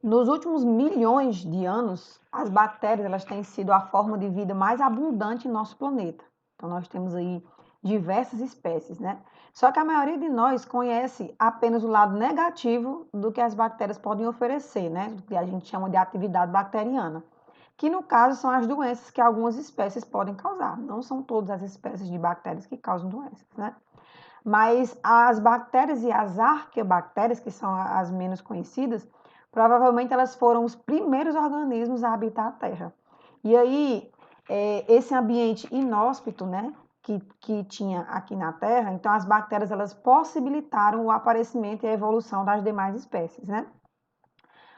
Nos últimos milhões de anos, as bactérias elas têm sido a forma de vida mais abundante em nosso planeta. Então, nós temos aí diversas espécies, né? Só que a maioria de nós conhece apenas o lado negativo do que as bactérias podem oferecer, né? Do que a gente chama de atividade bacteriana, que no caso são as doenças que algumas espécies podem causar. Não são todas as espécies de bactérias que causam doenças, né? Mas as bactérias e as arqueobactérias, que são as menos conhecidas, provavelmente elas foram os primeiros organismos a habitar a Terra. E aí, esse ambiente inóspito, né, que tinha aqui na Terra, então as bactérias elas possibilitaram o aparecimento e a evolução das demais espécies, né?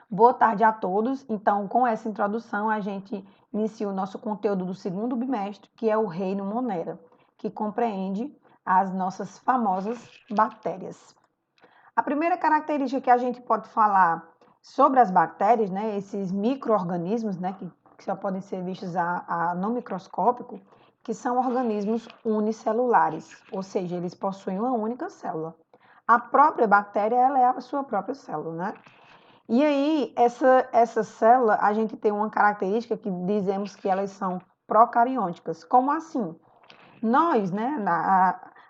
Boa tarde a todos. Então, com essa introdução, a gente inicia o nosso conteúdo do segundo bimestre, que é o reino Monera, que compreende as nossas famosas bactérias. A primeira característica que a gente pode falar sobre as bactérias, né, esses micro-organismos, né, que só podem ser vistos no microscópico, que são organismos unicelulares, ou seja, eles possuem uma única célula. A própria bactéria, ela é a sua própria célula, né? E aí, essa célula, a gente tem uma característica que dizemos que elas são procariôticas. Como assim? Nós, né,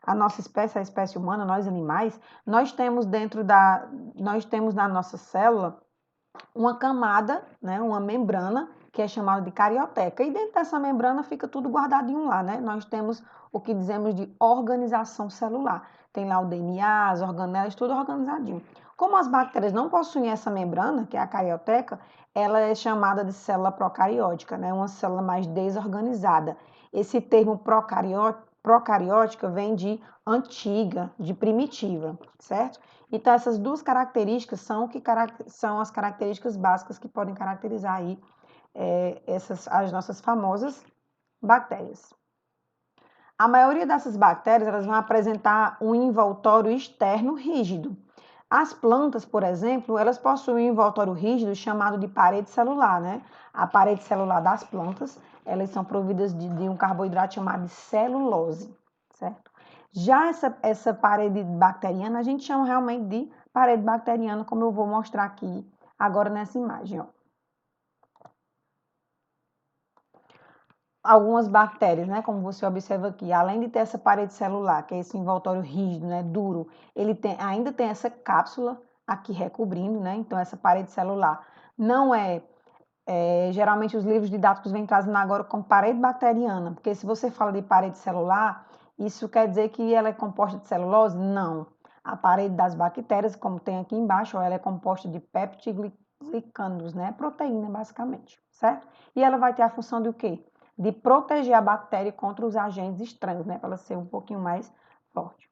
a nossa espécie, a espécie humana, nós animais, nós temos na nossa célula uma camada, né, uma membrana, que é chamada de carioteca. E dentro dessa membrana fica tudo guardadinho lá, né? Nós temos o que dizemos de organização celular. Tem lá o DNA, as organelas, tudo organizadinho. Como as bactérias não possuem essa membrana, que é a carioteca, ela é chamada de célula procariótica, né? Uma célula mais desorganizada. Esse termo procariótica vem de antiga, de primitiva, certo? Então, essas duas características são as características básicas que podem caracterizar aí as nossas famosas bactérias. A maioria dessas bactérias elas vão apresentar um envoltório externo rígido. As plantas, por exemplo, elas possuem um envoltório rígido chamado de parede celular, né? A parede celular das plantas, elas são providas de um carboidrato chamado de celulose, certo? Já essa parede bacteriana, a gente chama realmente de parede bacteriana, como eu vou mostrar aqui agora nessa imagem, ó. Algumas bactérias, né, como você observa aqui, além de ter essa parede celular, que é esse envoltório rígido, né, duro, ainda tem essa cápsula aqui recobrindo, né, então essa parede celular não geralmente os livros didáticos vêm trazendo agora como parede bacteriana, porque se você fala de parede celular, isso quer dizer que ela é composta de celulose? Não. A parede das bactérias, como tem aqui embaixo, ela é composta de peptiglicanos, né, proteína basicamente, certo? E ela vai ter a função de o quê? De proteger a bactéria contra os agentes estranhos, né, para ela ser um pouquinho mais forte.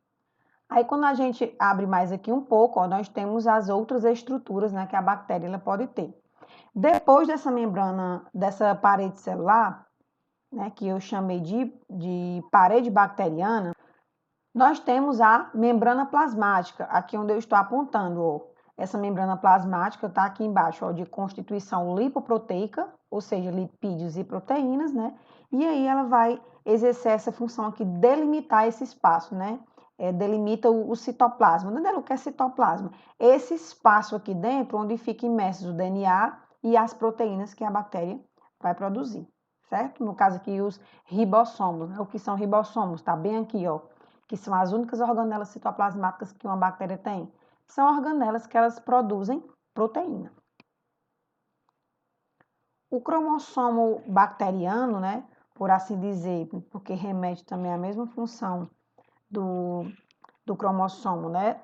Aí, quando a gente abre mais aqui um pouco, ó, nós temos as outras estruturas, né, que a bactéria ela pode ter. Depois dessa membrana, dessa parede celular, né, que eu chamei de parede bacteriana, nós temos a membrana plasmática, aqui onde eu estou apontando, ó. Essa membrana plasmática está aqui embaixo, ó, de constituição lipoproteica, ou seja, lipídios e proteínas, né? E aí ela vai exercer essa função aqui, delimitar esse espaço, né? Delimita o citoplasma. Não é o que é citoplasma? Esse espaço aqui dentro, onde fica imerso o DNA e as proteínas que a bactéria vai produzir, certo? No caso aqui, os ribossomos, né? O que são ribossomos? Tá bem aqui, ó, que são as únicas organelas citoplasmáticas que uma bactéria tem, são organelas que elas produzem proteína. O cromossomo bacteriano, né, por assim dizer, porque remete também à mesma função do cromossomo, né,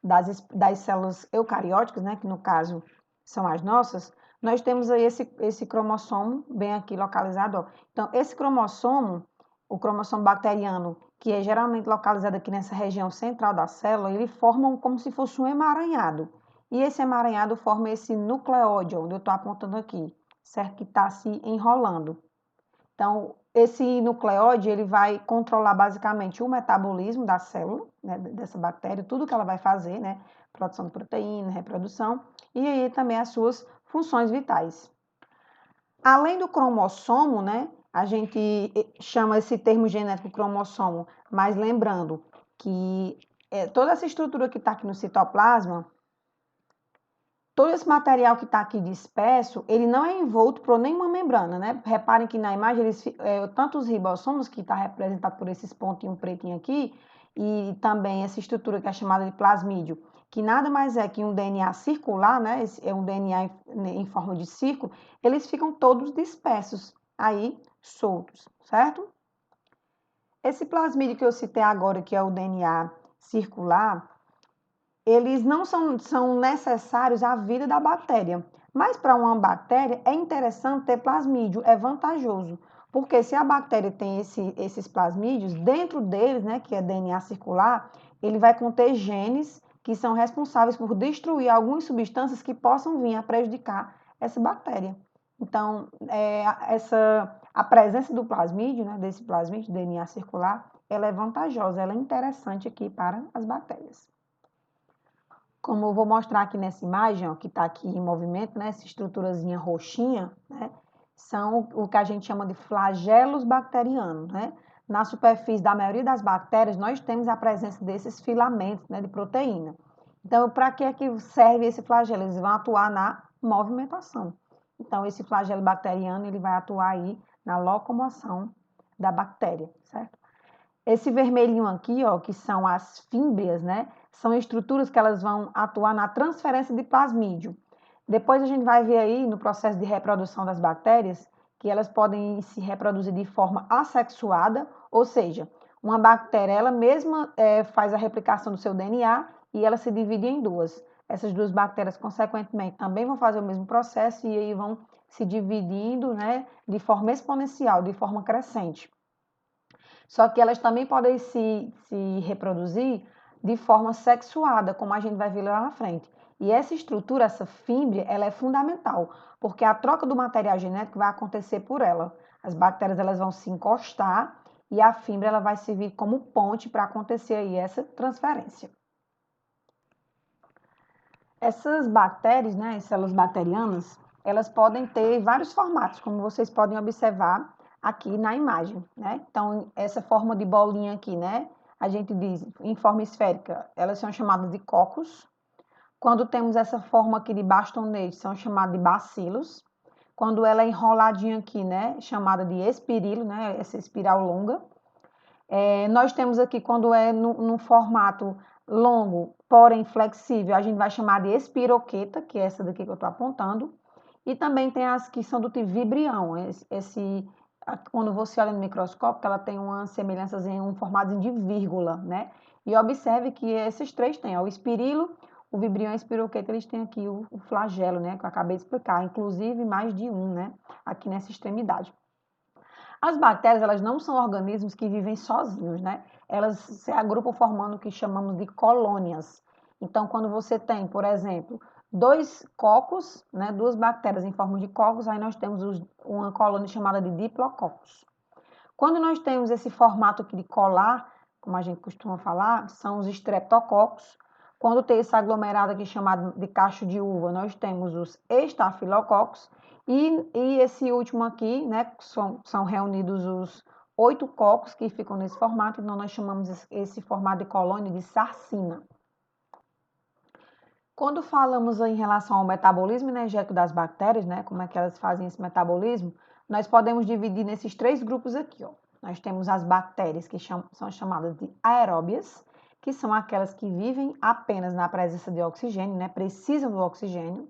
das células eucarióticas, né, que no caso são as nossas, nós temos aí esse cromossomo bem aqui localizado, ó. Então, esse cromossomo, o cromossomo bacteriano, que é geralmente localizado aqui nessa região central da célula, ele forma como se fosse um emaranhado. E esse emaranhado forma esse nucleóide, onde eu estou apontando aqui, certo? Que está se enrolando. Então, esse nucleóide, ele vai controlar basicamente o metabolismo da célula, né, dessa bactéria, tudo que ela vai fazer, né, produção de proteína, reprodução, e aí também as suas funções vitais. Além do cromossomo, né, a gente chama esse termo genético cromossomo, mas lembrando que toda essa estrutura que está aqui no citoplasma, todo esse material que está aqui disperso, ele não é envolto por nenhuma membrana, né? Reparem que na imagem, tanto os ribossomos, que está representado por esses pontinhos pretinhos aqui, e também essa estrutura que é chamada de plasmídio, que nada mais é que um DNA circular, né? É um DNA em forma de círculo, eles ficam todos dispersos, aí soltos, certo? Esse plasmídio que eu citei agora, que é o DNA circular, eles não são necessários à vida da bactéria. Mas para uma bactéria é interessante ter plasmídio, é vantajoso. Porque se a bactéria tem esses plasmídios, dentro deles, né, que é DNA circular, ele vai conter genes que são responsáveis por destruir algumas substâncias que possam vir a prejudicar essa bactéria. Então, a presença do plasmídio, né, desse plasmídio, DNA circular, ela é vantajosa, ela é interessante aqui para as bactérias. Como eu vou mostrar aqui nessa imagem, ó, que está aqui em movimento, né, essa estruturazinha roxinha, né, são o que a gente chama de flagelos bacterianos, né? Na superfície da maioria das bactérias, nós temos a presença desses filamentos, né, de proteína. Então, para que é que serve esse flagelo? Eles vão atuar na movimentação. Então, esse flagelo bacteriano, ele vai atuar aí na locomoção da bactéria, certo? Esse vermelhinho aqui, ó, que são as fímbrias, né? São estruturas que elas vão atuar na transferência de plasmídio. Depois a gente vai ver aí no processo de reprodução das bactérias que elas podem se reproduzir de forma assexuada, ou seja, uma bactéria ela mesma faz a replicação do seu DNA e ela se divide em duas. Essas duas bactérias, consequentemente, também vão fazer o mesmo processo e aí vão se dividindo, né, de forma exponencial, de forma crescente. Só que elas também podem se reproduzir de forma sexuada, como a gente vai ver lá na frente. E essa estrutura, essa fímbria, ela é fundamental, porque a troca do material genético vai acontecer por ela. As bactérias elas vão se encostar e a fímbria ela vai servir como ponte para acontecer aí essa transferência. Essas bactérias, né, as células bacterianas, elas podem ter vários formatos, como vocês podem observar aqui na imagem, né? Então, essa forma de bolinha aqui, né? A gente diz em forma esférica, elas são chamadas de cocos. Quando temos essa forma aqui de bastonete, são chamadas de bacilos. Quando ela é enroladinha aqui, né? Chamada de espirilo, né? Essa espiral longa. Nós temos aqui, quando é no formato longo, porém flexível, a gente vai chamar de espiroqueta, que é essa daqui que eu estou apontando. E também tem as que são do tipo vibrião. Quando você olha no microscópio, ela tem uma semelhança em um formato de vírgula, né? E observe que esses três têm, ó, o espirilo, o vibrião e a espiroqueta, eles têm aqui o flagelo, né? Que eu acabei de explicar, inclusive mais de um, né? Aqui nessa extremidade. As bactérias, elas não são organismos que vivem sozinhos, né? Elas se agrupam formando o que chamamos de colônias. Então, quando você tem, por exemplo, dois cocos, né, duas bactérias em forma de cocos, aí nós temos uma colônia chamada de diplococos. Quando nós temos esse formato aqui de colar, como a gente costuma falar, são os estreptococos. Quando tem esse aglomerado aqui chamado de cacho de uva, nós temos os estafilococos. E esse último aqui, né, são reunidos os 8 cocos que ficam nesse formato, então nós chamamos esse formato de colônia de sarcina. Quando falamos em relação ao metabolismo energético das bactérias, né, como é que elas fazem esse metabolismo, nós podemos dividir nesses três grupos aqui, ó. Nós temos as bactérias que são chamadas de aeróbias, que são aquelas que vivem apenas na presença de oxigênio, né, precisam do oxigênio.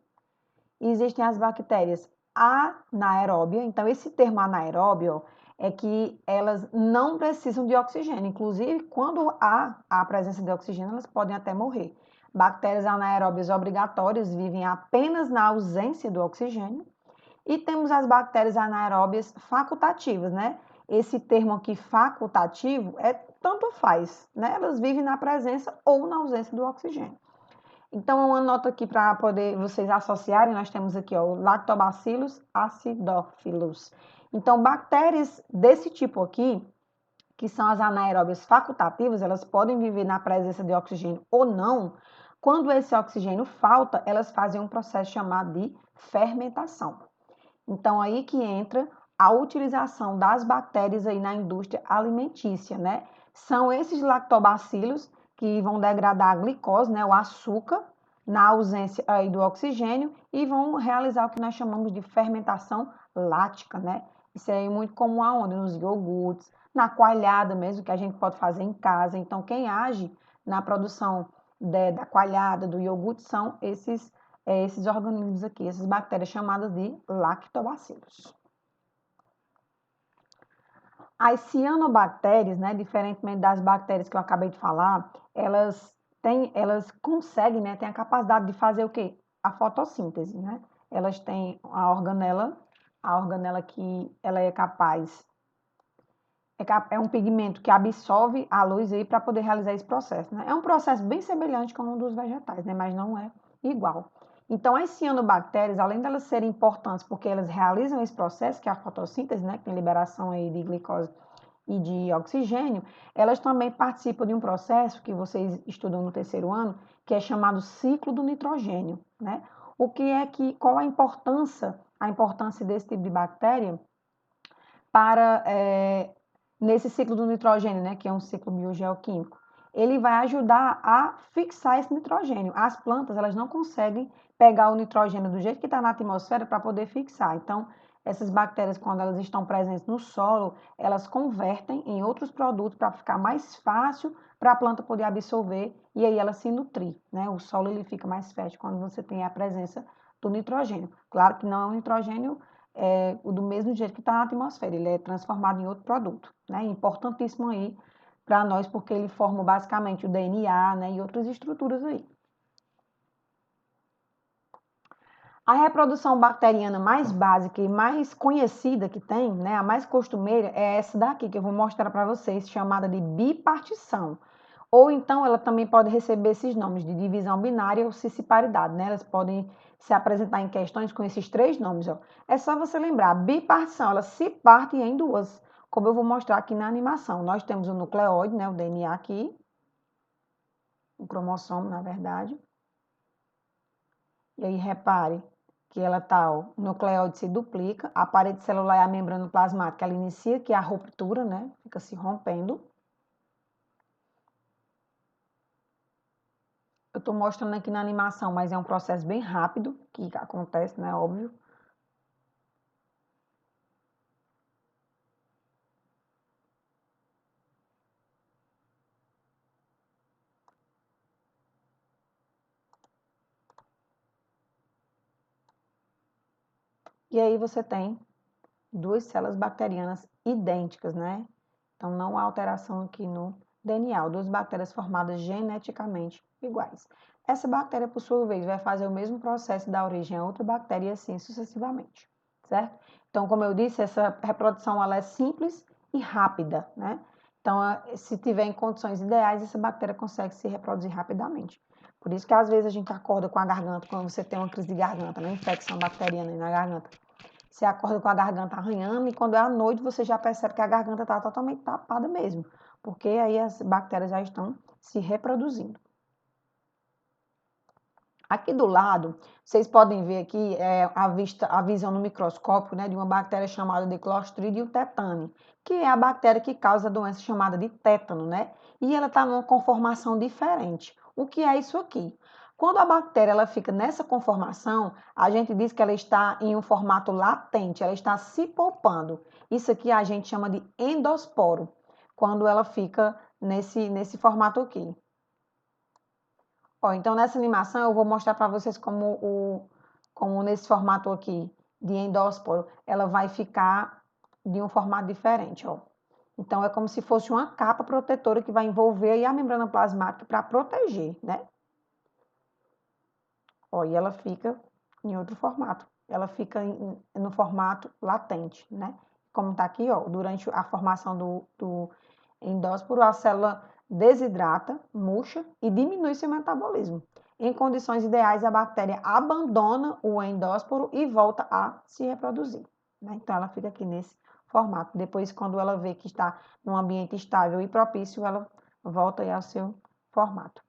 E existem as bactérias anaeróbia, então esse termo anaeróbio é que elas não precisam de oxigênio, inclusive quando há a presença de oxigênio, elas podem até morrer. Bactérias anaeróbias obrigatórias vivem apenas na ausência do oxigênio. E temos as bactérias anaeróbias facultativas, né? Esse termo aqui, facultativo, tanto faz, né? Elas vivem na presença ou na ausência do oxigênio. Então, uma nota aqui para poder vocês associarem, nós temos aqui, ó, o Lactobacillus acidophilus. Então, bactérias desse tipo aqui, que são as anaeróbias facultativas, elas podem viver na presença de oxigênio ou não. Quando esse oxigênio falta, elas fazem um processo chamado de fermentação. Então, aí que entra a utilização das bactérias aí na indústria alimentícia, né? São esses lactobacilos que vão degradar a glicose, né, o açúcar, na ausência aí do oxigênio e vão realizar o que nós chamamos de fermentação lática, né? Isso é muito comum aonde? Nos iogurtes, na coalhada mesmo, que a gente pode fazer em casa. Então, quem age na produção da coalhada, do iogurte, são esses organismos aqui, essas bactérias chamadas de lactobacilos. As cianobactérias, né, diferentemente das bactérias que eu acabei de falar, elas conseguem, né, têm a capacidade de fazer o quê? A fotossíntese, né? Elas têm a organela que ela é capaz, é um pigmento que absorve a luz aí para poder realizar esse processo, né? É um processo bem semelhante com o dos vegetais, né, mas não é igual. Então, as cianobactérias, além delas serem importantes porque elas realizam esse processo, que é a fotossíntese, né, que tem liberação aí de glicose e de oxigênio, elas também participam de um processo que vocês estudam no terceiro ano, que é chamado ciclo do nitrogênio, né? Qual a importância desse tipo de bactéria para nesse ciclo do nitrogênio, né, que é um ciclo biogeoquímico? Ele vai ajudar a fixar esse nitrogênio. As plantas, elas não conseguem pegar o nitrogênio do jeito que está na atmosfera para poder fixar. Então, essas bactérias, quando elas estão presentes no solo, elas convertem em outros produtos para ficar mais fácil para a planta poder absorver e aí ela se nutrir, né? O solo ele fica mais fértil quando você tem a presença do nitrogênio. Claro que não é um nitrogênio do mesmo jeito que está na atmosfera, ele é transformado em outro produto, né? Importantíssimo aí para nós, porque ele forma basicamente o DNA, né, e outras estruturas aí. A reprodução bacteriana mais básica e mais conhecida que tem, né, a mais costumeira, é essa daqui, que eu vou mostrar para vocês, chamada de bipartição. Ou então ela também pode receber esses nomes de divisão binária ou cisparidade, né? Elas podem se apresentar em questões com esses três nomes, ó. É só você lembrar, bipartição, ela se parte em duas, como eu vou mostrar aqui na animação. Nós temos o nucleóide, né, o DNA aqui, o cromossomo, na verdade. E aí, repare que ela tá, ó, o nucleóide se duplica, a parede celular e a membrana plasmática, ela inicia, que é a ruptura, né? Fica se rompendo. Eu estou mostrando aqui na animação, mas é um processo bem rápido que acontece, né? Óbvio. E aí você tem duas células bacterianas idênticas, né? Então não há alteração aqui no DNA, duas bactérias formadas geneticamente iguais. Essa bactéria, por sua vez, vai fazer o mesmo processo da origem a outra bactéria e assim sucessivamente, certo? Então, como eu disse, essa reprodução ela é simples e rápida, né? Então, se tiver em condições ideais, essa bactéria consegue se reproduzir rapidamente. Por isso que às vezes a gente acorda com a garganta, quando você tem uma crise de garganta, né? Infecção bacteriana aí na garganta. Você acorda com a garganta arranhando e quando é à noite você já percebe que a garganta está totalmente tapada mesmo, porque aí as bactérias já estão se reproduzindo. Aqui do lado, vocês podem ver aqui a visão no microscópio, né, de uma bactéria chamada de Clostridium tetani, que é a bactéria que causa a doença chamada de tétano, né? E ela está numa conformação diferente. O que é isso aqui? Quando a bactéria ela fica nessa conformação, a gente diz que ela está em um formato latente, ela está se poupando. Isso aqui a gente chama de endosporo, quando ela fica nesse formato aqui. Ó, então, nessa animação, eu vou mostrar para vocês como nesse formato aqui de endósporo, ela vai ficar de um formato diferente, ó. Então, é como se fosse uma capa protetora que vai envolver aí a membrana plasmática para proteger, né? Ó, e ela fica em outro formato. Ela fica no formato latente, né? Como tá aqui, ó, durante a formação do endósporo, a célula desidrata, murcha e diminui seu metabolismo. Em condições ideais, a bactéria abandona o endósporo e volta a se reproduzir, né? Então, ela fica aqui nesse formato. Depois, quando ela vê que está num ambiente estável e propício, ela volta ao seu formato.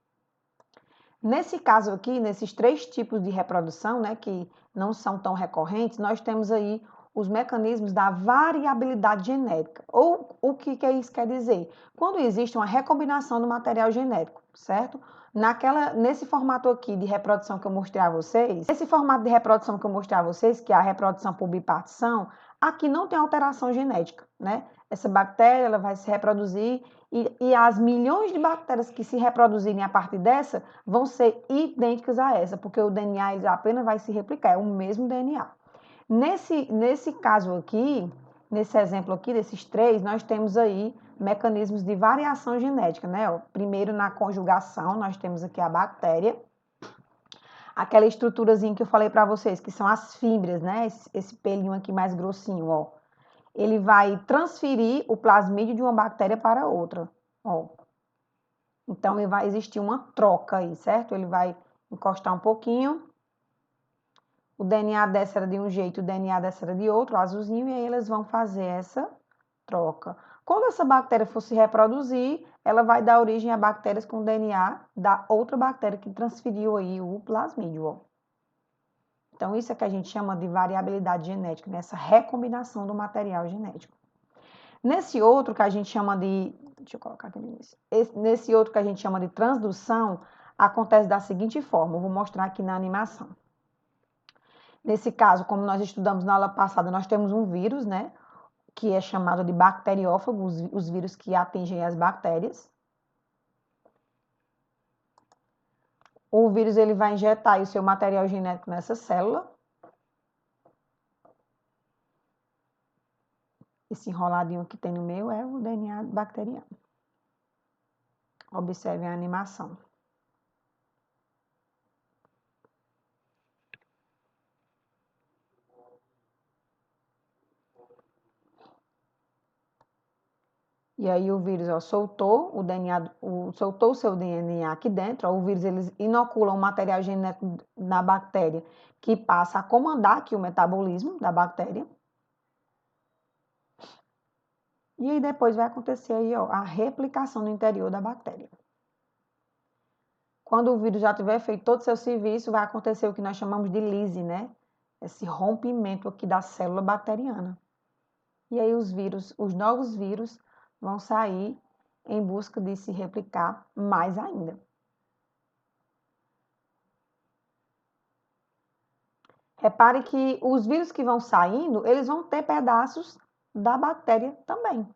Nesse caso aqui, nesses três tipos de reprodução, né, que não são tão recorrentes, nós temos aí os mecanismos da variabilidade genética. Ou o que isso quer dizer? Quando existe uma recombinação do material genético, certo? Nesse formato aqui de reprodução que eu mostrei a vocês, esse formato de reprodução que eu mostrei a vocês, que é a reprodução por bipartição, aqui não tem alteração genética, né? Essa bactéria ela vai se reproduzir e as milhões de bactérias que se reproduzirem a partir dessa vão ser idênticas a essa, porque o DNA ele apenas vai se replicar, é o mesmo DNA. Nesse caso aqui, nesse exemplo aqui, desses três, nós temos aí mecanismos de variação genética, né? Primeiro, na conjugação, nós temos aqui a bactéria, aquela estruturazinha que eu falei para vocês, que são as fímbrias, né? Esse pelinho aqui mais grossinho, ó. Ele vai transferir o plasmídio de uma bactéria para outra, ó. Então, ele vai existir uma troca aí, certo? Ele vai encostar um pouquinho, o DNA dessa era de um jeito, o DNA dessa era de outro, azulzinho, e aí eles vão fazer essa troca. Quando essa bactéria for se reproduzir, ela vai dar origem a bactérias com DNA da outra bactéria que transferiu aí o plasmídio, ó. Então, isso é que a gente chama de variabilidade genética, nessa recombinação do material genético. Nesse outro que a gente chama de... Deixa eu colocar aqui nesse outro que a gente chama de transdução, acontece da seguinte forma, eu vou mostrar aqui na animação. Nesse caso, como nós estudamos na aula passada, nós temos um vírus, né? Que é chamado de bacteriófago, os vírus que atingem as bactérias. O vírus ele vai injetar o seu material genético nessa célula. Esse enroladinho que tem no meio é o DNA bacteriano. Observem a animação. E aí o vírus soltou o DNA, soltou o seu DNA aqui dentro. O vírus eles inoculam um material genético na bactéria que passa a comandar aqui o metabolismo da bactéria. E aí depois vai acontecer aí, ó, a replicação no interior da bactéria. Quando o vírus já tiver feito todo o seu serviço, vai acontecer o que nós chamamos de lise, né? Esse rompimento aqui da célula bacteriana. E aí os novos vírus vão sair em busca de se replicar mais ainda. Repare que os vírus que vão saindo, eles vão ter pedaços da bactéria também,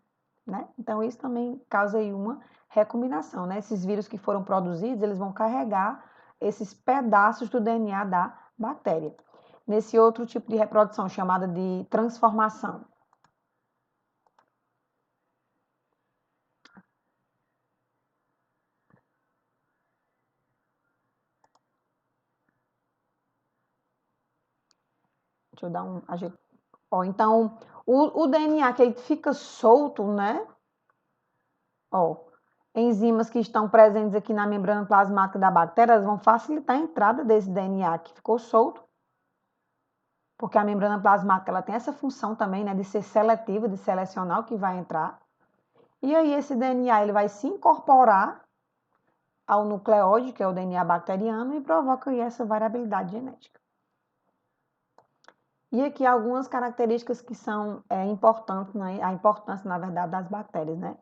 né? Então, isso também causa aí uma recombinação, né? Esses vírus que foram produzidos, eles vão carregar esses pedaços do DNA da bactéria. Nesse outro tipo de reprodução, chamada de transformação. Deixa eu dar um... Ó, então, o DNA que ele fica solto, né? Ó, enzimas que estão presentes aqui na membrana plasmática da bactéria, elas vão facilitar a entrada desse DNA que ficou solto, porque a membrana plasmática ela tem essa função também, né, de ser seletiva, de selecionar o que vai entrar. E aí esse DNA ele vai se incorporar ao nucleóide, que é o DNA bacteriano, e provoca aí essa variabilidade genética. E aqui algumas características que são importantes, né, a importância, na verdade, das bactérias, né?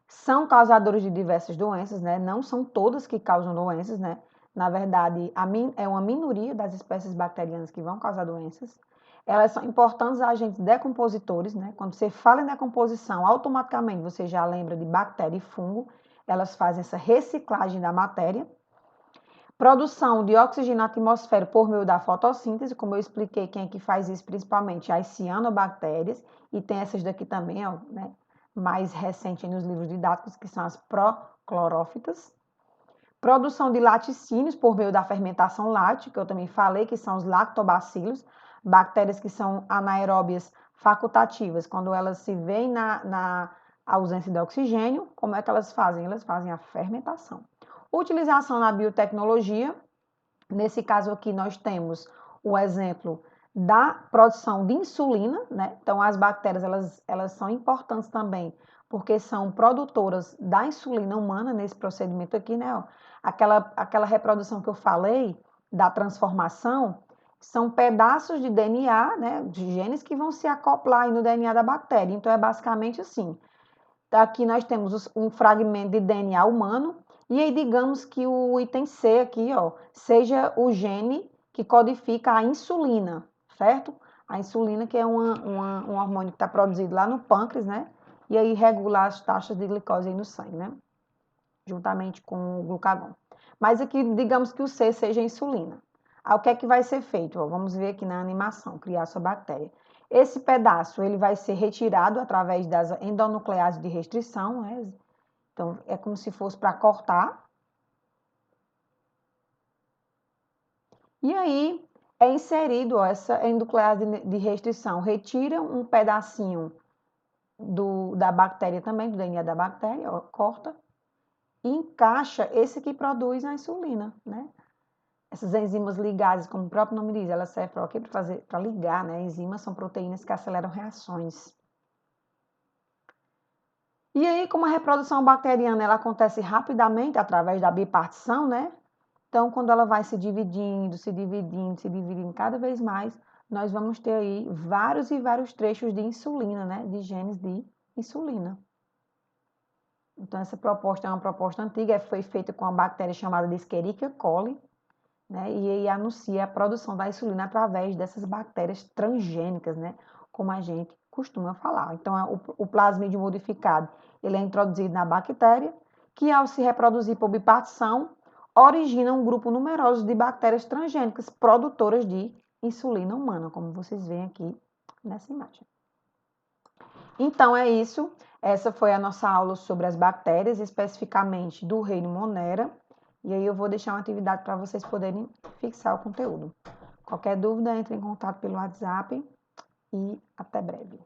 São causadores de diversas doenças, né? Não são todas que causam doenças, né? Na verdade, é uma minoria das espécies bacterianas que vão causar doenças. Elas são importantes agentes decompositores, né? Quando você fala em decomposição, automaticamente você já lembra de bactéria e fungo. Elas fazem essa reciclagem da matéria. Produção de oxigênio na atmosfera por meio da fotossíntese, como eu expliquei, quem é que faz isso principalmente? As cianobactérias, e tem essas daqui também, ó, né? Mais recente nos livros didáticos, que são as proclorófitas. Produção de laticínios por meio da fermentação láctea, que eu também falei, que são os lactobacilos, bactérias que são anaeróbias facultativas. Quando elas se veem na ausência de oxigênio, como é que elas fazem? Elas fazem a fermentação. Utilização na biotecnologia, nesse caso aqui nós temos o exemplo da produção de insulina, né? Então, as bactérias, elas são importantes também, porque são produtoras da insulina humana nesse procedimento aqui, né? Aquela reprodução que eu falei, da transformação, são pedaços de DNA, né? De genes que vão se acoplar aí no DNA da bactéria. Então, é basicamente assim. Aqui nós temos um fragmento de DNA humano, E aí, digamos que o item C aqui, ó, seja o gene que codifica a insulina, certo? A insulina, que é um hormônio que está produzido lá no pâncreas, né? E aí regula as taxas de glicose aí no sangue, né? Juntamente com o glucagon. Mas aqui, digamos que o C seja a insulina. Aí, o que é que vai ser feito? Ó, vamos ver aqui na animação, criar sua bactéria. Esse pedaço, ele vai ser retirado através das endonucleases de restrição, né? Então, é como se fosse para cortar. E aí, é inserido ó, essa endonuclease de restrição. Retira um pedacinho da bactéria também, do DNA da bactéria, ó, corta. E encaixa esse que produz a insulina, né? Essas enzimas ligases, como o próprio nome diz, elas servem para quê? Para ligar, né? Enzimas são proteínas que aceleram reações. E aí, como a reprodução bacteriana ela acontece rapidamente através da bipartição, né? Então, quando ela vai se dividindo, se dividindo, se dividindo cada vez mais, nós vamos ter aí vários e vários trechos de insulina, né? De genes de insulina. Então, essa proposta é uma proposta antiga, foi feita com uma bactéria chamada de Escherichia coli, né? E aí anuncia a produção da insulina através dessas bactérias transgênicas, né? Como a gente costuma falar. Então, o plasmídio modificado, ele é introduzido na bactéria, que ao se reproduzir por bipartição, origina um grupo numeroso de bactérias transgênicas produtoras de insulina humana, como vocês veem aqui nessa imagem. Então, é isso. Essa foi a nossa aula sobre as bactérias, especificamente do reino Monera. E aí eu vou deixar uma atividade para vocês poderem fixar o conteúdo. Qualquer dúvida, entre em contato pelo WhatsApp e até breve.